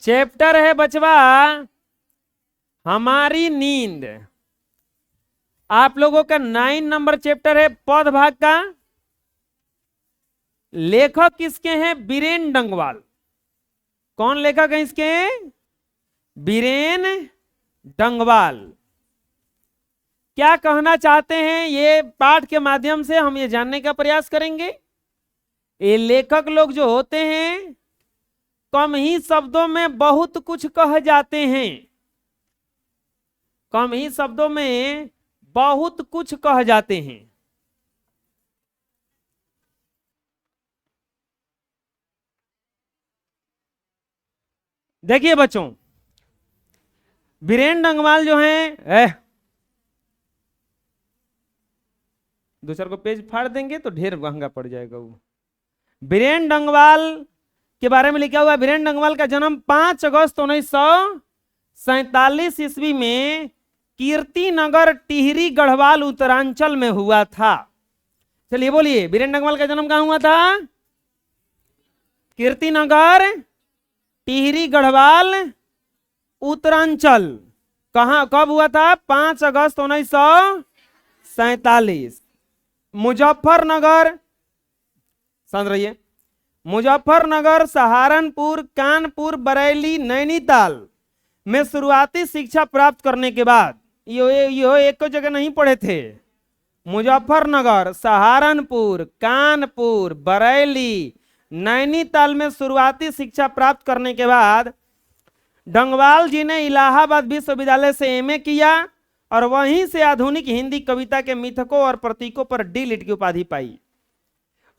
Chapter है बचवा हमारी नींद। आप लोगों का 9 नंबर चैप्टर है पद भाग का। लेखक किसके हैं? बीरेन डंगवाल। कौन लेखक है इसके? बीरेन डंगवाल। क्या कहना चाहते हैं ये पाठ के माध्यम से हम ये जानने का प्रयास करेंगे। ये लेखक लोग जो होते हैं कम ही शब्दों में बहुत कुछ कह जाते हैं। कम ही शब्दों में बहुत कुछ कह जाते हैं। देखिए बच्चों, बीरेन डंगवाल जो हैं, दूसरे को पेज फाड़ देंगे तो ढेर महंगा पड़ जाएगा वो। बीरेन डंगवाल के बारे में लिखा हुआ। बीरेन डंगवाल का जन्म 5 अगस्त 1947 ईस्वी में कीर्तिनगर टिहरी गढ़वाल उत्तरांचल में हुआ था। चलिए बोलिए, बीरेन डंगवाल का जन्म कहां हुआ था? कीर्तिनगर टिहरी गढ़वाल उत्तरांचल। कहां कब हुआ था? 5 अगस्त 1947। मुजफ्फरनगर, समझ रहिए, मुजफ्फरनगर, सहारनपुर, कानपुर, बरेली, नैनीताल में शुरुआती शिक्षा प्राप्त करने के बाद यो एक जगह नहीं पढ़े थे। मुजफ्फरनगर, सहारनपुर, कानपुर, बरेली, नैनीताल में शुरुआती शिक्षा प्राप्त करने के बाद डंगवाल जी ने इलाहाबाद विश्वविद्यालय से एमए किया और वहीं से आधुनिक हिंदी कविता के मिथकों और प्रतीकों पर डी.लिट की उपाधि पाई।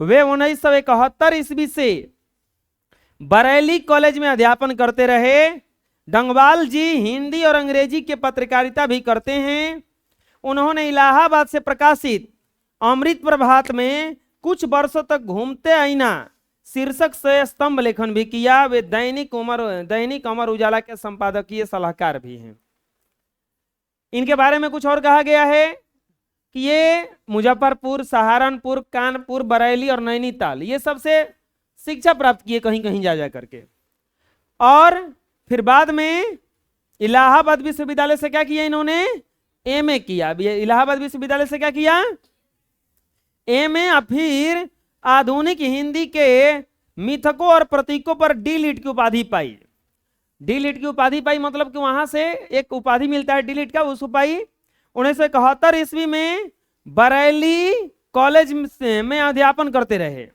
वे 1971 ईस्वी से बरेली कॉलेज में अध्यापन करते रहे। डंगवाल जी हिंदी और अंग्रेजी के पत्रकारिता भी करते हैं। उन्होंने इलाहाबाद से प्रकाशित अमृत प्रभात में कुछ वर्षों तक घूमते आईना शीर्षक से स्तंभ लेखन भी किया। वे दैनिक अमर उजाला के संपादकीय सलाहकार भी हैं। इनके बारे में कुछ और कहा गया है कि ये मुजफ्फरपुर, सहारनपुर, कानपुर, बरेली और नैनीताल ये सबसे शिक्षा प्राप्त किए कहीं कहीं जा करके। और फिर बाद में इलाहाबाद विश्वविद्यालय से क्या किया इन्होंने? एमए किया। इलाहाबाद विश्वविद्यालय से क्या किया? एमए। और फिर आधुनिक हिंदी के मिथकों और प्रतीकों पर डी.लिट की उपाधि पाई। डी.लिट की उपाधि पाई मतलब कि वहां से एक उपाधि मिलता है डी.लिट का, उसको पाई। 1971 ईस्वी में बरेली कॉलेज में अध्यापन करते रहे,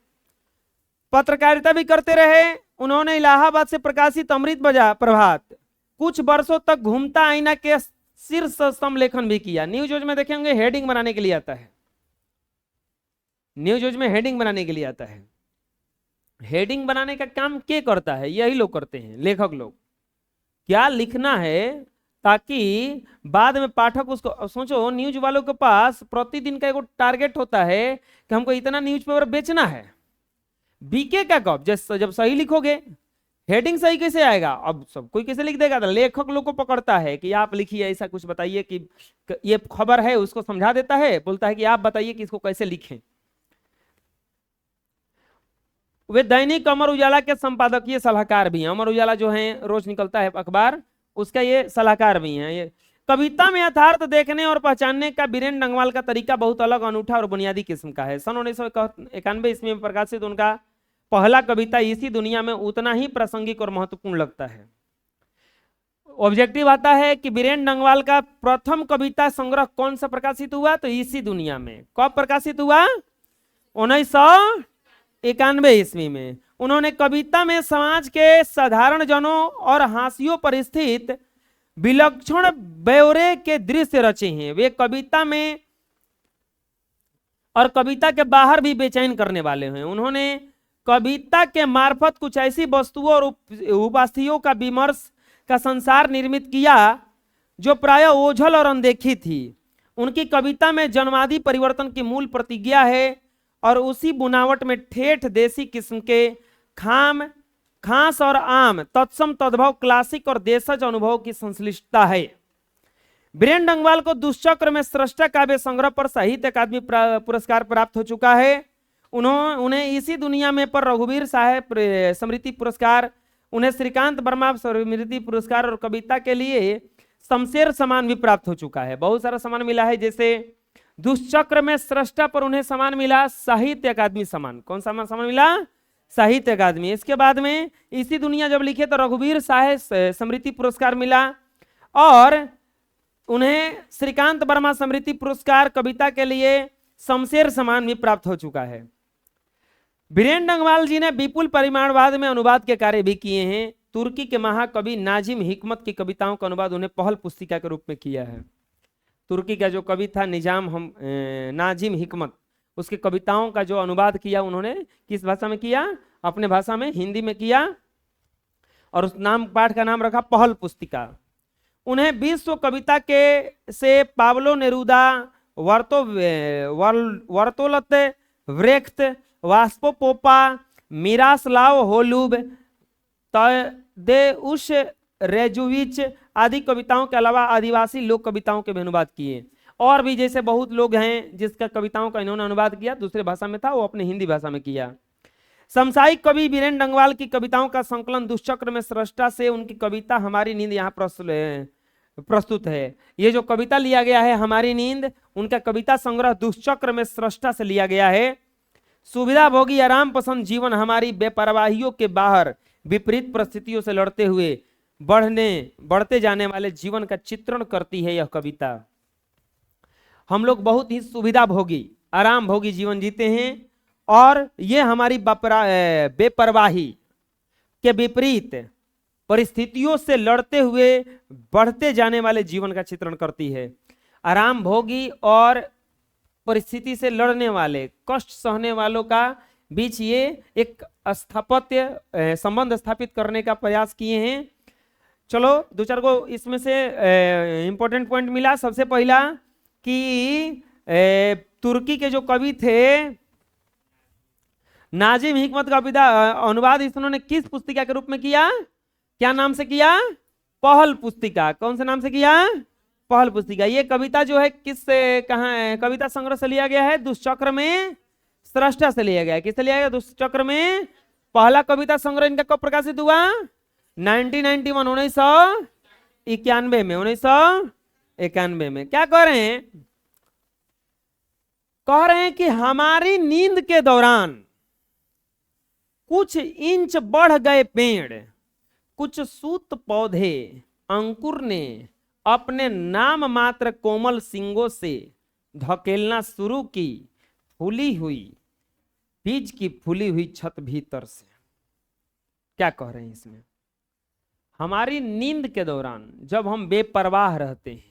पत्रकारिता भी करते रहे। उन्होंने इलाहाबाद से प्रकाशित अमृत प्रभात कुछ वर्षों तक घूमता आईना के शीर्ष स्तंभ लेखन भी किया। न्यूज में देखेंगे हेडिंग बनाने के लिए आता है। न्यूज में हेडिंग बनाने के लिए आता है। हेडिंग बनाने का काम के करता है? यही लोग करते हैं, लेखक लोग। क्या लिखना है ताकि बाद में पाठक उसको, सोचो न्यूज वालों के पास प्रतिदिन का एक टारगेट होता है कि हमको इतना न्यूज़पेपर बेचना है। बिकेगा कब? जब सही लिखोगे। हेडिंग सही कैसे आएगा? अब सब कोई कैसे लिख देगा? तो लेखक लोग को पकड़ता है कि आप लिखिए, ऐसा कुछ बताइए कि ये खबर है, उसको समझा देता है, बोलता है कि आप बताइए कि इसको कैसे लिखें। वे दैनिक अमर उजाला के संपादकीय सलाहकार भी हैं। अमर उजाला जो है रोज निकलता है अखबार, उसका ये सलाहकार भी हैं। ये कविता में यथार्थ देखने और पहचानने का बीरेन डंगवाल का तरीका बहुत अलग, अनूठा और बुनियादी किस्म का है। सन 1991 ईस्वी में प्रकाशित उनका पहला कविता इसी दुनिया में उतना ही प्रासंगिक और महत्वपूर्ण लगता है। ऑब्जेक्टिव आता है कि बीरेन डंगवाल का प्रथम कविता संग्रह कौन सा प्रकाशित हुआ? तो इसी दुनिया में। कब प्रकाशित हुआ? 1991 ईस्वी में। उन्होंने कविता में समाज के साधारण जनों और हाशियों पर स्थित विलक्षण ब्यौरे के दृश्य रचे हैं। वे कविता में और कविता के बाहर भी बेचैन करने वाले हैं। उन्होंने कविता के मार्फत कुछ ऐसी वस्तुओं और उपाधियों का विमर्श का संसार निर्मित किया जो प्राय ओझल और अनदेखी थी। उनकी कविता में जन्मवादी परिवर्तन की मूल प्रतिज्ञा है और उसी बुनावट में ठेठ देसी किस्म के खास और आम, तत्सम, तद्भव, क्लासिक और देशज अनुभव की संश्लिष्टता है। बीरेन डंगवाल को दुष्चक्र में स्रष्टा काव्य संग्रह पर साहित्य अकादमी पुरस्कार प्राप्त हो चुका है। उन्हें इसी दुनिया में पर रघुवीर साहब स्मृति पुरस्कार उन्हें श्रीकांत वर्मा स्मृति पुरस्कार और कविता के लिए शमशेर सम्मान भी प्राप्त हो चुका है। बहुत सारा सम्मान मिला है, जैसे दुष्चक्र में सृष्टा पर उन्हें सम्मान मिला साहित्य अकादमी सम्मान। कौन सा सम्मान मिला? साहित्य अकादमी। इसके बाद में इसी दुनिया जब लिखे तो रघुवीर साहित्य स्मृति पुरस्कार मिला और उन्हें श्रीकांत वर्मा स्मृति पुरस्कार कविता के लिए शमशेर सम्मान भी प्राप्त हो चुका है। बीरेन डंगवाल जी ने विपुल परिमाणवाद में अनुवाद के कार्य भी किए हैं। तुर्की के महाकवि नाजिम हिकमत की कविताओं का अनुवाद उन्हें पहल पुस्तिका के रूप में किया है। तुर्की का जो कवि था नाजिम हिकमत, उसकी कविताओं का जो अनुवाद किया उन्होंने किस भाषा में किया? अपने भाषा में, हिंदी में किया, और उस पाठ का नाम रखा पहल पुस्तिका। उन्हें विश्व कविता के से पाब्लो नेरूदा, वर्तोलत व्रेख्त, वास्पो पोपा, मिरास्लाव होलुब, तदेउस रेजुविच आदि कविताओं के अलावा आदिवासी लोक कविताओं के भी अनुवाद किए। और भी जैसे बहुत लोग हैं जिसका कविताओं का इन्होंने अनुवाद किया, दूसरे भाषा में था, वो अपने हिंदी भाषा में किया। समसामयिक कवि बीरेन डंगवाल की कविताओं का संकलन दुष्चक्र में सृष्टा से उनकी कविता हमारी नींद यहाँ प्रस्तुत है। ये जो कविता लिया गया है हमारी नींद, उनका कविता संग्रह दुष्चक्र में सृष्टा से लिया गया है। सुविधा भोगी आराम पसंद जीवन हमारी बेपरवाहियों के बाहर विपरीत परिस्थितियों से लड़ते हुए बढ़ते जाने वाले जीवन का चित्रण करती है यह कविता। हम लोग बहुत ही सुविधा भोगी आराम भोगी जीवन जीते हैं और ये हमारी बेपरवाही के विपरीत परिस्थितियों से लड़ते हुए बढ़ते जाने वाले जीवन का चित्रण करती है। आराम भोगी और परिस्थिति से लड़ने वाले, कष्ट सहने वालों का बीच ये एक स्थापत्य संबंध स्थापित करने का प्रयास किए हैं। चलो दो चार को इसमें से इंपॉर्टेंट पॉइंट मिला। सबसे पहला कि तुर्की के जो कवि थे नाजिम हिकमत का अनुवाद इन्होंने किस पुस्तिका के रूप में किया? क्या नाम से किया? पहल पुस्तिका। कौन से नाम से किया? पहल पुस्तिका। ये कविता जो है किस कहाँ है? कविता संग्रह से लिया गया है, दुष्चक्र में सृष्टा से लिया गया है। किससे लिया गया? दुष्चक्र में। पहला कविता संग्रह इनका कब प्रकाशित हुआ? 1991 1991 में 1991 में। क्या कह रहे हैं? कह रहे हैं कि हमारी नींद के दौरान कुछ इंच बढ़ गए पेड़, कुछ सूत पौधे अंकुर ने अपने नाम मात्र कोमल सिंगों से धकेलना शुरू की, फूली हुई बीज की फूली हुई छत भीतर से। क्या कह रहे हैं इसमें? हमारी नींद के दौरान जब हम बेपरवाह रहते हैं,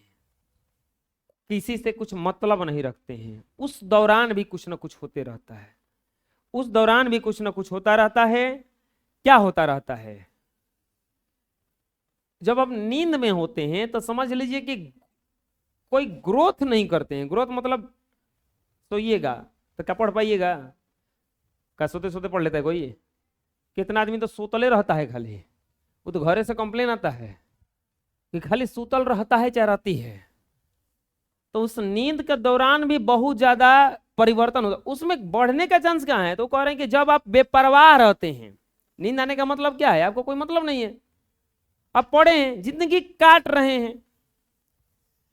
किसी से कुछ मतलब नहीं रखते हैं, उस दौरान भी कुछ ना कुछ होते रहता है। उस दौरान भी कुछ ना कुछ होता रहता है। क्या होता रहता है? जब आप नींद में होते हैं तो समझ लीजिए कि कोई ग्रोथ नहीं करते हैं। ग्रोथ मतलब सोइएगा तो क्या पढ़ पाइएगा? क्या सोते सोते पढ़ लेता है कोई? कितना आदमी तो सोतले रहता है खाली। वो तो घरे से कंप्लेन आता है कि खाली सूतल रहता है चाहे रहती है। तो उस नींद के दौरान भी बहुत ज्यादा परिवर्तन होता है। उसमें बढ़ने का चांस कहाँ है? तो कह रहे हैं कि जब आप बेपरवाह रहते हैं, नींद आने का मतलब क्या है? आपको कोई मतलब नहीं है, आप पड़े हैं, जिंदगी काट रहे हैं।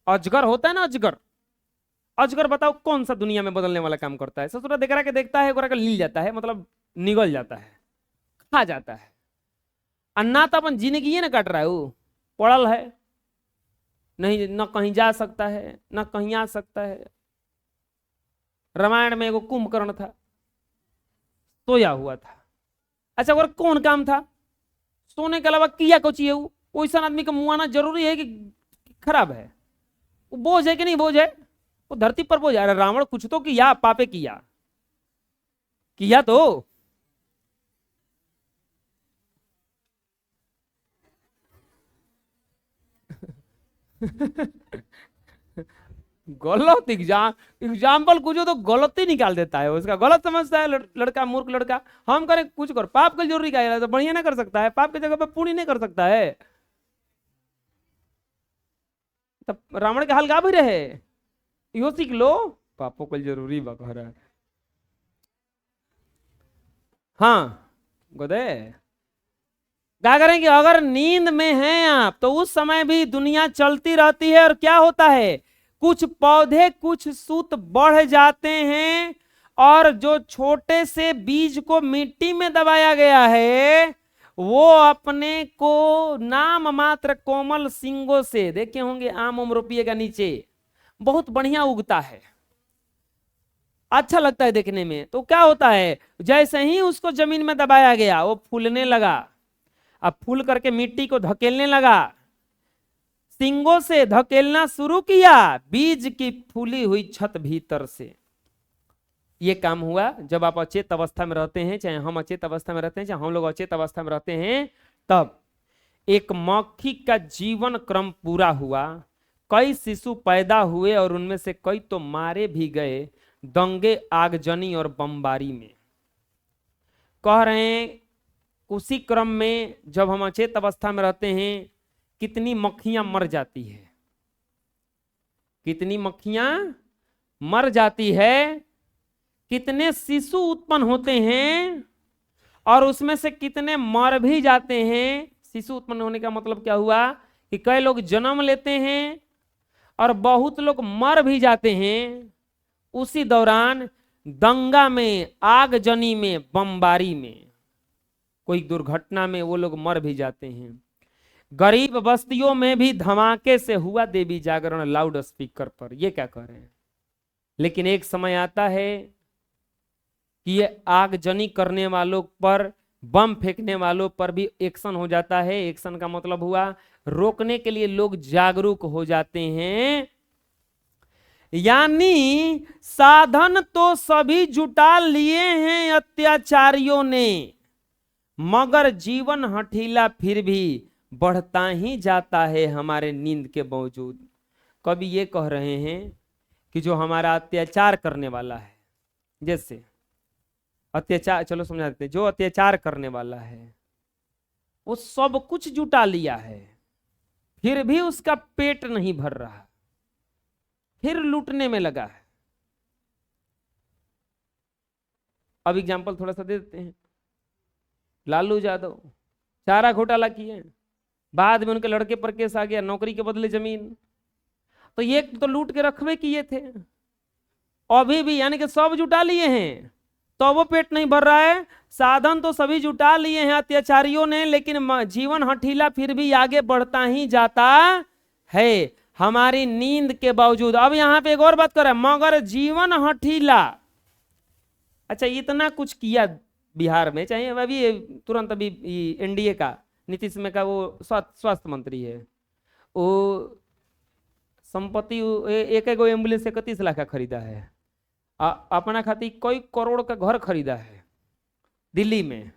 अजगर होता है ना, अजगर। अजगर बताओ कौन सा दुनिया में बदलने वाला काम करता है? ससुरा देखा के देखता है, ओकरा के लील जाता है, मतलब निगल जाता है, खा जाता है। अन्ना तो अपन जिंदगी ना काट रहा है, वो पड़ल है, नहीं न कहीं जा सकता है न कहीं आ सकता है। रामायण में एगो कुंभकर्ण था, सोया हुआ था। अच्छा और कौन काम था? सोने के अलावा किया को चाहिए? वैसा आदमी का मुआना जरूरी है कि खराब है? वो बोझ है कि नहीं बोझ है? वो धरती पर बोझ है। रावण कुछ तो किया, पापे किया तो गलत एग्जाम्पल कुछ तो गलत ही निकाल देता है, उसका गलत समझता है लड़का, मूर्ख लड़का। हम करें कुछ कर, पाप का जरूरी क्या है? तो बढ़िया ना कर सकता है, पाप की जगह पे पुण्य नहीं कर सकता है। तब रावण के हाल का भी रहे, यो सीख लो, पापों को जरूरी कह रहा है। हाँ गोदे क्या करें कि अगर नींद में हैं आप तो उस समय भी दुनिया चलती रहती है और क्या होता है, कुछ पौधे कुछ सूत बढ़ जाते हैं और जो छोटे से बीज को मिट्टी में दबाया गया है वो अपने को नाम मात्र कोमल सिंगों से, देखे होंगे आम उम रोपिएगा नीचे बहुत बढ़िया उगता है, अच्छा लगता है देखने में। तो क्या होता है, जैसे ही उसको जमीन में दबाया गया वो फूलने लगा, अब फूल करके मिट्टी को धकेलने लगा, सिंगों से धकेलना शुरू किया, बीज की फूली हुई छत भीतर से। ये काम हुआ जब आप अचेत अवस्था में रहते हैं, चाहे हम अचेत अवस्था में रहते हैं, चाहे हम लोग अचेत अवस्था में रहते हैं, तब एक मक्खी का जीवन क्रम पूरा हुआ, कई शिशु पैदा हुए और उनमें से कई तो मारे भी गए दंगे, आगजनी और बमबारी में। कह रहे हैं उसी क्रम में जब हम अचेत अवस्था में रहते हैं कितनी मक्खियां मर जाती है, कितनी मक्खियां मर जाती है, कितने शिशु उत्पन्न होते हैं और उसमें से कितने मर भी जाते हैं। शिशु उत्पन्न होने का मतलब क्या हुआ कि कई लोग जन्म लेते हैं और बहुत लोग मर भी जाते हैं उसी दौरान दंगा में, आगजनी में, बमबारी में, कोई दुर्घटना में वो लोग मर भी जाते हैं। गरीब बस्तियों में भी धमाके से हुआ देवी जागरण लाउड स्पीकर पर, ये क्या कह रहे हैं। लेकिन एक समय आता है कि ये आगजनी करने वालों पर, बम फेंकने वालों पर भी एक्शन हो जाता है। एक्शन का मतलब हुआ रोकने के लिए लोग जागरूक हो जाते हैं। यानी साधन तो सभी जुटा लिए हैं अत्याचारियों ने, मगर जीवन हठीला फिर भी बढ़ता ही जाता है हमारे नींद के बावजूद। कवि ये कह रहे हैं कि जो हमारा अत्याचार करने वाला है, जैसे अत्याचार, चलो समझा देते हैं, जो अत्याचार करने वाला है वो सब कुछ जुटा लिया है फिर भी उसका पेट नहीं भर रहा, फिर लूटने में लगा है। अब एग्जांपल थोड़ा सा दे देते हैं। लालू यादव चारा घोटाला किए, बाद में उनके लड़के पर केस आ गया, नौकरी के बदले जमीन, तो ये तो लूट के रखवे किए थे, अभी भी यानी कि सब जुटा लिए हैं तो वो पेट नहीं भर रहा है। साधन तो सभी जुटा लिए हैं अत्याचारियों ने, लेकिन जीवन हठीला फिर भी आगे बढ़ता ही जाता है हमारी नींद के बावजूद। अब यहां पे एक और बात कर रहा है, मगर जीवन हठीला। अच्छा, इतना कुछ किया बिहार में, चाहे अभी तुरंत अभी एनडीए का नीतीश में का वो स्वास्थ्य मंत्री है, वो संपत्ति एक एम्बुलेंस 31 लाख का खरीदा है, अपना खातिर कई करोड़ का घर खरीदा है दिल्ली में,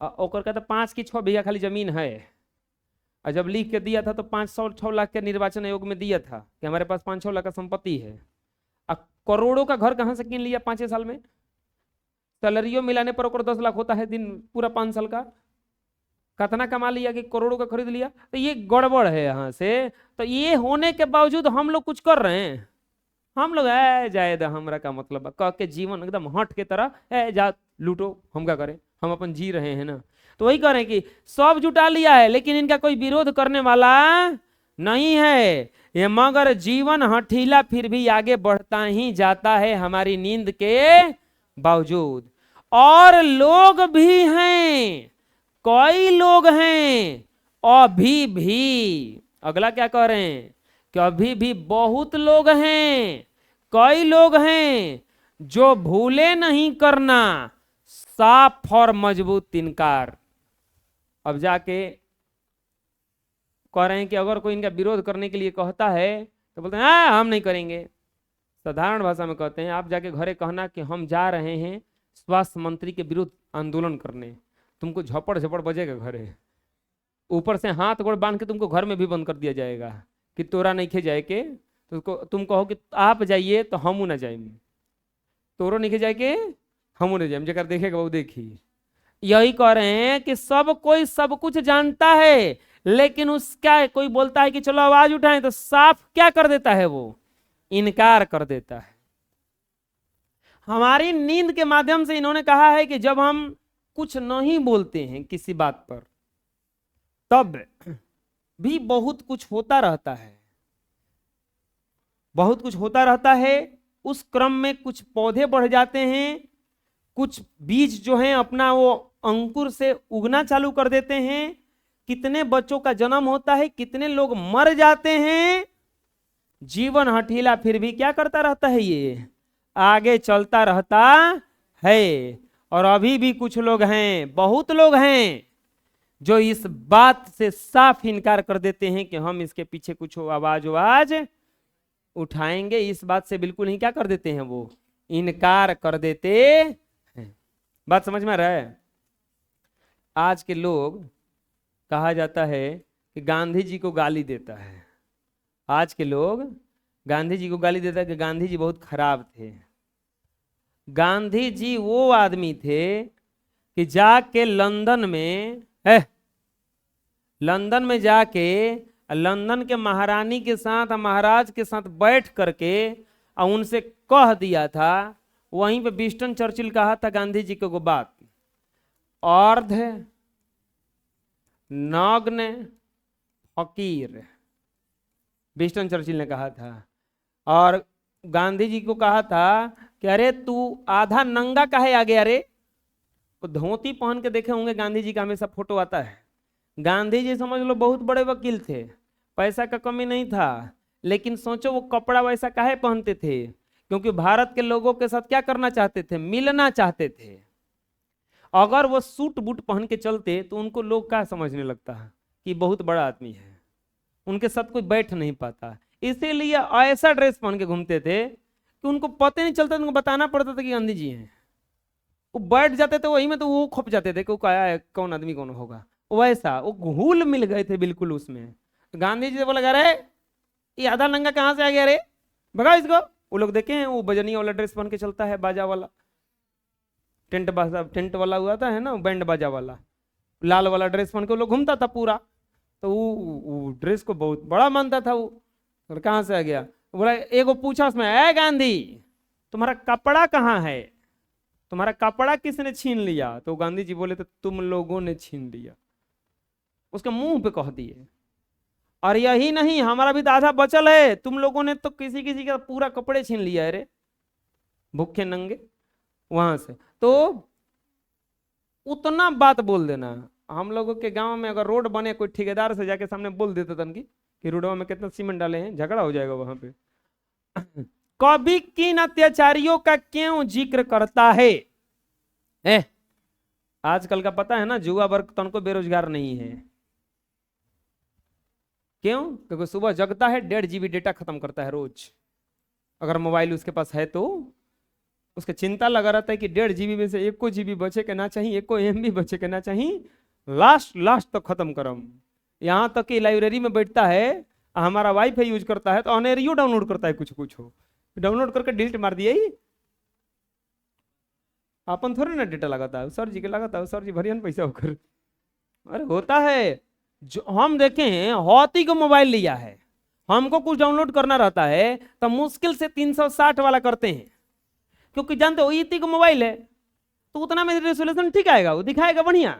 ओकर का तो 5 की 6 बीघा खाली जमीन है। और जब लिख के दिया था तो 506 लाख के निर्वाचन आयोग में दिया था कि हमारे पास 5-6 लाख का संपत्ति है। करोड़ों का घर कहां से किन लिया 5 साल में? सैलरियों मिलाने पर ओकर 10 लाख होता है दिन पूरा 5 साल का, कितना कमा लिया कि करोड़ों का खरीद लिया। तो ये गड़बड़ है यहाँ से। तो ये होने के बावजूद हम लोग कुछ कर रहे हैं, हम लोग जायदा हमरा का मतलब कह के जीवन एकदम हट के तरह जा लूटो, हम क्या करें, हम अपन जी रहे हैं ना। तो वही कह रहे हैं कि सब जुटा लिया है लेकिन इनका कोई विरोध करने वाला नहीं है ये, मगर जीवन हठीला फिर भी आगे बढ़ता ही जाता है हमारी नींद के बावजूद। और लोग भी हैं, कई लोग हैं अभी भी, अगला क्या कह रहे हैं कि अभी भी बहुत लोग हैं, कई लोग हैं जो भूले नहीं करना, साफ और मजबूत इनकार। अब जाके कह रहे हैं कि अगर कोई इनका विरोध करने के लिए कहता है तो बोलते हैं हम नहीं करेंगे। साधारण भाषा में कहते हैं आप जाके घरे कहना कि हम जा रहे हैं स्वास्थ्य मंत्री के विरुद्ध आंदोलन करने, तुमको झपड़ झपड़ बजेगा घरे, ऊपर से हाथ गोड़ बांध के तुमको घर में भी बंद कर दिया जाएगा कि तोरा नहीं खे जाए के, तो तुम कहो कि आप जाइए तो हम ना जाए, तोरो नहीं खे जाए के हम ना जाए, जगह देखेगा वो देखी। यही कह रहे हैं कि सब कोई सब कुछ जानता है लेकिन उसका कोई बोलता है कि चलो आवाज उठाएं तो साफ क्या कर देता है, वो इनकार कर देता है। हमारी नींद के माध्यम से इन्होंने कहा है कि जब हम कुछ नहीं बोलते हैं किसी बात पर, तब भी बहुत कुछ होता रहता है, बहुत कुछ होता रहता है। उस क्रम में कुछ पौधे बढ़ जाते हैं, कुछ बीज जो हैं अपना वो अंकुर से उगना चालू कर देते हैं, कितने बच्चों का जन्म होता है, कितने लोग मर जाते हैं। जीवन हठीला फिर भी क्या करता रहता है, ये आगे चलता रहता है। और अभी भी कुछ लोग हैं, बहुत लोग हैं जो इस बात से साफ इनकार कर देते हैं कि हम इसके पीछे कुछ आवाज उठाएंगे। इस बात से बिल्कुल ही क्या कर देते हैं, वो इनकार कर देते हैं। बात समझ में आ रहा है? आज के लोग, कहा जाता है कि गांधी जी को गाली देता है। आज के लोग गांधी जी को गाली देता है कि गांधी जी बहुत खराब थे। गांधी जी वो आदमी थे कि जाके लंदन में जाके लंदन के महारानी के साथ, महाराज के साथ बैठ करके और उनसे कह दिया था, वहीं पे विंस्टन चर्चिल कहा था गांधी जी को बात, अर्ध नग्न फकीर, विंस्टन चर्चिल ने कहा था। और गांधी जी को कहा था कि अरे तू आधा नंगा काहे आ गया रे। तो धोती पहन के देखे होंगे गांधी जी का हमेशा फोटो आता है। गांधी जी समझ लो बहुत बड़े वकील थे, पैसा का कमी नहीं था, लेकिन सोचो वो कपड़ा वैसा काहे पहनते थे, क्योंकि भारत के लोगों के साथ क्या करना चाहते थे, मिलना चाहते थे। अगर वो सूट बूट पहन के चलते तो उनको लोग क्या समझने लगता है कि बहुत बड़ा आदमी है, उनके साथ कोई बैठ नहीं पाता। इसीलिए ऐसा ड्रेस पहन के घूमते थे कि उनको पता नहीं चलता, उनको बताना पड़ता था कि गांधी जी हैं। वो बैठ जाते थे वही में, तो वो खप जाते थे कि क्या है, कौन आदमी कौन होगा। वैसा वो घुल मिल गए थे बिल्कुल उसमें। गांधी जी से बोला, अरे ये आधा नंगा कहाँ से आ गया रे, भगा इसको। वो लोग देखे हैं वो बजनिया वाला ड्रेस पहन के चलता है, बाजा वाला, टेंट वाला हुआ था है ना, बैंड बाजा वाला, लाल वाला ड्रेस पहन के वो लोग घूमता था पूरा। तो वो ड्रेस को बहुत बड़ा मानता था वो। और कहाँ से आ गया, बोला एगो पूछा उसमें, ए गांधी तुम्हारा कपड़ा कहाँ है, तुम्हारा कपड़ा किसने छीन लिया। तो गांधी जी बोले, तो तुम लोगों ने छीन लिया। उसके मुंह पे कह दिए। और यही नहीं, हमारा भी तो आधा बचल है, तुम लोगों ने तो किसी किसी का पूरा कपड़े छीन लिया है रे, भूखे नंगे वहां से। तो उतना बात बोल देना। हम लोगों के गांव में अगर रोड बने, कोई ठेकेदार से जाके सामने बोल देते तन कि रोडवा में कितना सीमेंट डाले हैं, झगड़ा हो जाएगा वहां पे। कभी किन अत्याचारियों का क्यों जिक्र करता है? आजकल का पता है ना, युवा वर्ग तनको बेरोजगार नहीं है। क्यों? क्योंकि सुबह जगता है, 1.5 GB डेटा खत्म करता है रोज। अगर मोबाइल उसके पास है तो उसका चिंता लगा रहता है कि 1.5 GB में से 1 GB बचे के ना चाहिए, 1 MB बचे के ना चाहिए, लास्ट तो खत्म करम। यहाँ तक कि लाइब्रेरी में बैठता है, हमारा वाईफाई यूज करता है तो अनेरियो डाउनलोड करता है, कुछ हो डाउनलोड करके डिलीट मार दिया ही। अपन थोड़े ना डेटा लगाता है, सर जी के लगाता है, सर जी भरियन पैसा होकर। अरे होता है, जो हम देखे हैं, हौती को मोबाइल लिया है, हमको कुछ डाउनलोड करना रहता है तो मुश्किल से 360 वाला करते हैं, क्योंकि जानते हो ईती को मोबाइल है तो उतना में रेजोल्यूशन ठीक आएगा, वो दिखाएगा बढ़िया।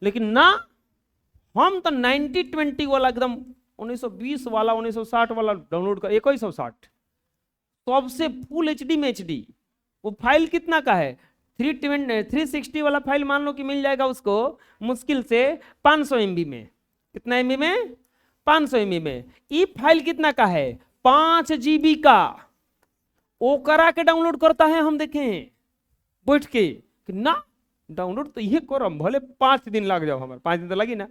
लेकिन ना, हम तो 90/20 वाला एकदम 1920 वाला 1960 वाला डाउनलोड कर, 2160 सबसे फुल HD में HD। वो फाइल कितना का है, 360 वाला फाइल मान लो कि मिल जाएगा उसको मुश्किल से 500 MB में। कितना MB में? 500 MB में। ई फाइल कितना का है, 5 GB का। वो करा के डाउनलोड करता है, हम देखें बैठ के कि ना डाउनलोड तो ये करो, भले 5 दिन लग जाओ, हमारे 5 दिन तो लगी ना।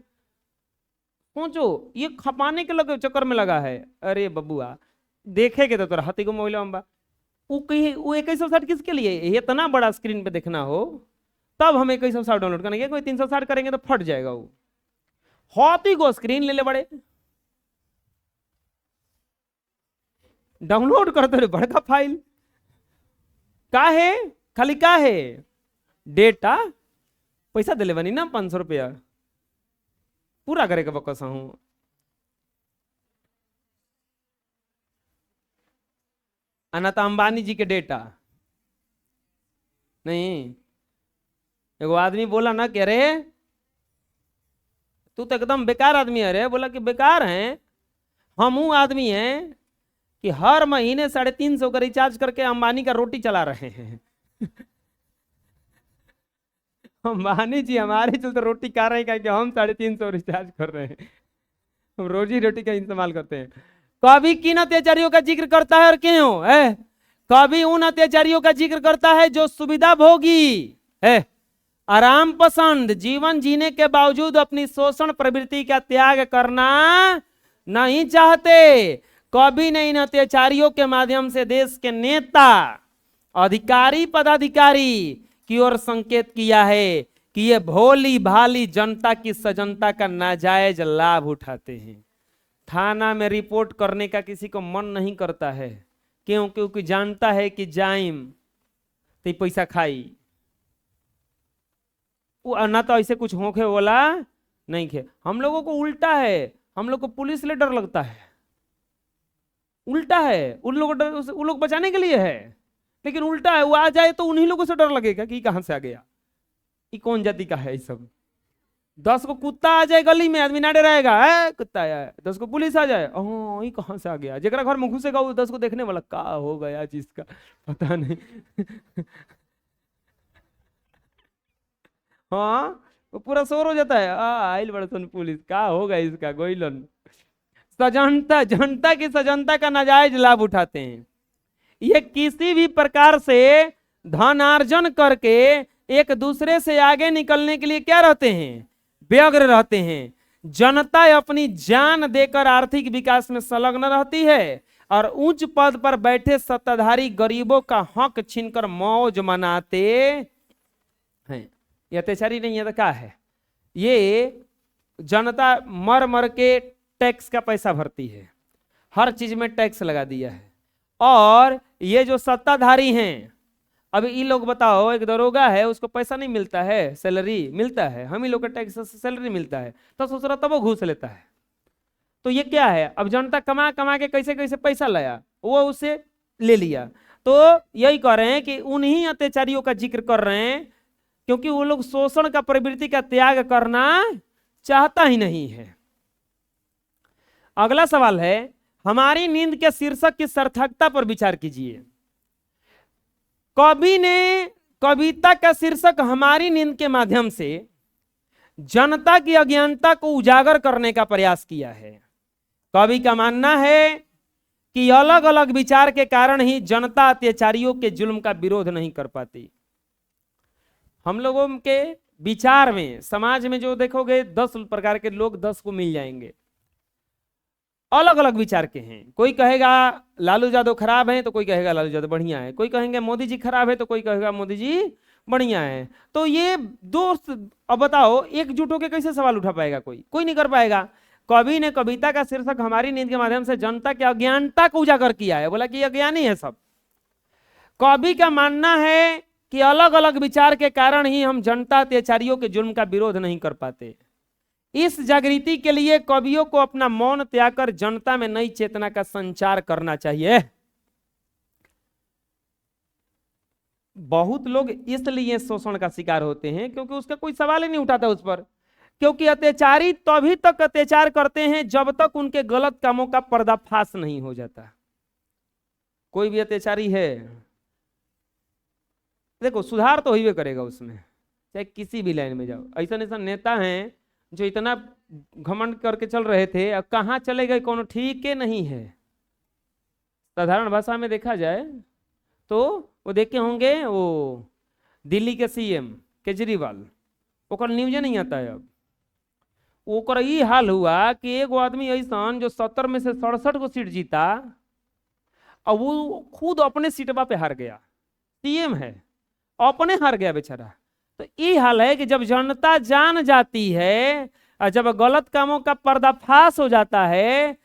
सोचो, ये खपाने के लगे चक्कर में लगा है। अरे बबुआ देखेगे तो तोरा हाथी को मोबाइल में वो 2160 किसके लिए, इतना बड़ा स्क्रीन पे देखना हो तब हम 2160 डाउनलोड करेंगे, कोई 360 करेंगे तो फट जाएगा। वो हाथी को स्क्रीन ले ले बड़े, डाउनलोड करते रहे बड़का फाइल। का है खाली, का है डेटा, पैसा दिले बनी ना 500 रुपया पूरा करे के बकसा हूं। अनाता अंबानी जी के डेटा नहीं। एगो आदमी बोला ना कि अरे तू तो एकदम बेकार आदमी है रे। बोला कि बेकार हैं हम, वो आदमी हैं कि हर महीने 350 का रिचार्ज करके अंबानी का रोटी चला रहे हैं। अंबानी जी हमारे चलते रोटी खा रहे हैं, कि हम 350 रिचार्ज कर रहे हैं, हम रोजी रोटी का इस्तेमाल करते हैं। कभी किन अत्याचारियों का जिक्र करता है और क्यों है? कभी उन अत्याचारियों का जिक्र करता है जो सुविधा भोगी है, आराम पसंद, जीवन जीने के बावजूद अपनी शोषण प्रवृत्ति का त्याग करना नहीं चाहते। कभी ने इन अत्याचारियों के माध्यम से देश के नेता, अधिकारी, पदाधिकारी की ओर संकेत किया है कि ये भोली भाली जनता की सजनता का नाजायज लाभ उठाते हैं। थाना में रिपोर्ट करने का किसी को मन नहीं करता है, क्यों? क्योंकि जानता है कि जाइम तो पैसा खाई, वो ना तो ऐसे कुछ होके बोला नहीं खे। हम लोगों को उल्टा है, हम लोग को पुलिस से डर लगता है, उल्टा है। उन लोग बचाने के लिए है, लेकिन उल्टा है। वो आ जाए तो उन्हीं लोगों से डर लगेगा कि कहां से आ गया, ये कौन जाति का है। ये सब 10 को कुत्ता आ जाए गली में, आदमी ना डराएगा, है कुत्ता आया है। 10 को पुलिस आ जाए, ये कहां से आ गया। जेकरा घर में घुसेगा वो 10 को देखने वाला, का हो गया जिसका पता नहीं। हाँ, वो पूरा शोर हो जाता है, आइल बड़सन पुलिस, का होगा इसका गोइलन। सजनता, जनता की सजनता का नाजायज लाभ उठाते हैं। ये किसी भी प्रकार से धनार्जन करके एक दूसरे से आगे निकलने के लिए क्या रहते हैं? व्यग्र रहते हैं। जनता अपनी जान देकर आर्थिक विकास में संलग्न रहती है और उच्च पद पर बैठे सत्ताधारी गरीबों का हक छीनकर मौज मनाते हैं। ये अत्याचारी नहीं है तो क्या है? ये जनता मर मर के टैक्स का पैसा भरती है, हर चीज में टैक्स लगा दिया है। और ये जो सत्ताधारी हैं, अभी ये लोग बताओ, एक दरोगा है, उसको पैसा नहीं मिलता है, सैलरी मिलता है, हम ही लोग का टैक्स से सैलरी मिलता है, तो सोच रहा तब वो घूस लेता है। तो ये क्या है? अब जनता कमा कमा के कैसे कैसे पैसा लाया, वो उसे ले लिया। तो यही कह रहे हैं कि उन्हीं अत्याचारियों का जिक्र कर रहे हैं, क्योंकि वो लोग शोषण का प्रवृत्ति का त्याग करना चाहता ही नहीं है। अगला सवाल है, हमारी नींद के शीर्षक की सार्थकता पर विचार कीजिए। कवि ने कविता का शीर्षक हमारी नींद के माध्यम से जनता की अज्ञानता को उजागर करने का प्रयास किया है। कवि का मानना है कि अलग अलग विचार के कारण ही जनता अत्याचारियों के जुल्म का विरोध नहीं कर पाती। हम लोगों के विचार में, समाज में जो देखोगे 10 प्रकार के लोग 10 को मिल जाएंगे, अलग अलग विचार के हैं। कोई कहेगा लालू यादव खराब है तो कोई कहेगा लालू यादव बढ़िया है, कोई कहेंगे मोदी जी खराब है तो कोई कहेगा मोदी जी बढ़िया है। तो ये दोस्त, अब बताओ एकजुट होकर कैसे सवाल उठा पाएगा? कोई नहीं कर पाएगा। कवि ने कविता का शीर्षक हमारी नींद के माध्यम से जनता की अज्ञानता को उजागर किया है, बोला कि अज्ञानी है सब। कवि का मानना है कि अलग अलग विचार के कारण ही हम जनता अत्याचारियों के जुल्म का विरोध नहीं कर पाते। इस जागृति के लिए कवियों को अपना मौन त्याग कर जनता में नई चेतना का संचार करना चाहिए। बहुत लोग इसलिए शोषण का शिकार होते हैं क्योंकि उसका कोई सवाल ही नहीं उठाता उस पर। क्योंकि अत्याचारी तभी तक अत्याचार करते हैं जब तक उनके गलत कामों का पर्दाफाश नहीं हो जाता। कोई भी अत्याचारी है, देखो सुधार तो ही करेगा उसमें, चाहे किसी भी लाइन में जाओ। ऐसा नेता हैं जो इतना घमंड करके चल रहे थे, अब कहाँ चले गए कोनो ठीक है नहीं है। साधारण भाषा में देखा जाए तो वो देखे होंगे, वो दिल्ली के सीएम केजरीवाल, ओकर न्यूज नहीं आता है। अब ओकर ये हाल हुआ कि एगो आदमी ऐसा जो 70 में से 67 को सीट जीता, और वो खुद अपने सीटवा पे हार गया। सीएम है, अपने हार गया बेचारा। तो ये हाल है कि जब जनता जान जाती है और जब गलत कामों का पर्दाफाश हो जाता है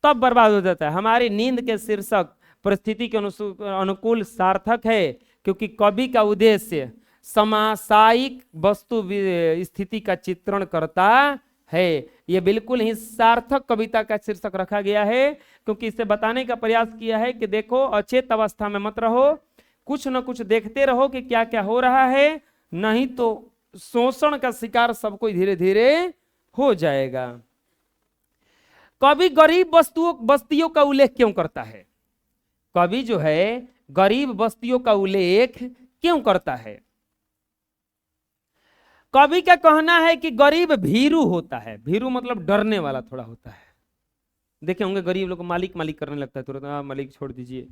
तब बर्बाद हो जाता है। हमारी नींद के शीर्षक परिस्थिति के अनुकूल सार्थक है, क्योंकि कवि का उद्देश्य समासायिक वस्तु स्थिति का चित्रण करता है। यह बिल्कुल ही सार्थक कविता का शीर्षक रखा गया है, क्योंकि इसे बताने का प्रयास किया है कि देखो अचेत अवस्था में मत रहो, कुछ न कुछ देखते रहो कि क्या क्या हो रहा है, नहीं तो शोषण का शिकार सबको धीरे धीरे हो जाएगा। कवि गरीब बस्तियों का उल्लेख क्यों करता है? कवि जो है गरीब बस्तियों का उल्लेख क्यों करता है? कवि का कहना है कि गरीब भीरू होता है। भीरू मतलब डरने वाला थोड़ा होता है। देखे होंगे गरीब लोग को मालिक मालिक करने लगता है तुरंत, मालिक छोड़ दीजिए।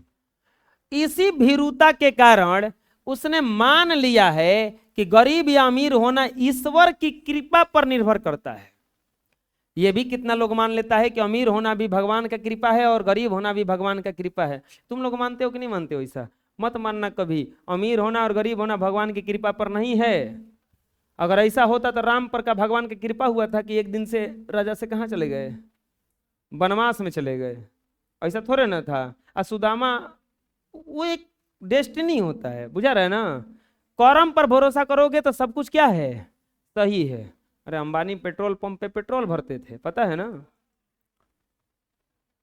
इसी भीरुता के कारण उसने मान लिया है कि गरीब या अमीर होना ईश्वर की कृपा पर निर्भर करता है। यह भी कितना लोग मान लेता है कि अमीर होना भी भगवान का कृपा है और गरीब होना भी भगवान का कृपा है। तुम लोग मानते हो कि नहीं मानते हो? ऐसा मत मानना कभी। अमीर होना और गरीब होना भगवान की कृपा पर नहीं है। अगर ऐसा होता तो राम पर का भगवान की कृपा हुआ था कि एक दिन से राजा से कहाँ चले गए? वनवास में चले गए। ऐसा थोड़े ना था। सुदामा वो एक डेस्टिनी होता है, बुझा रहे ना। कर्म पर भरोसा करोगे तो सब कुछ क्या है? सही है। अरे अंबानी पेट्रोल पंप पे पेट्रोल भरते थे, पता है ना।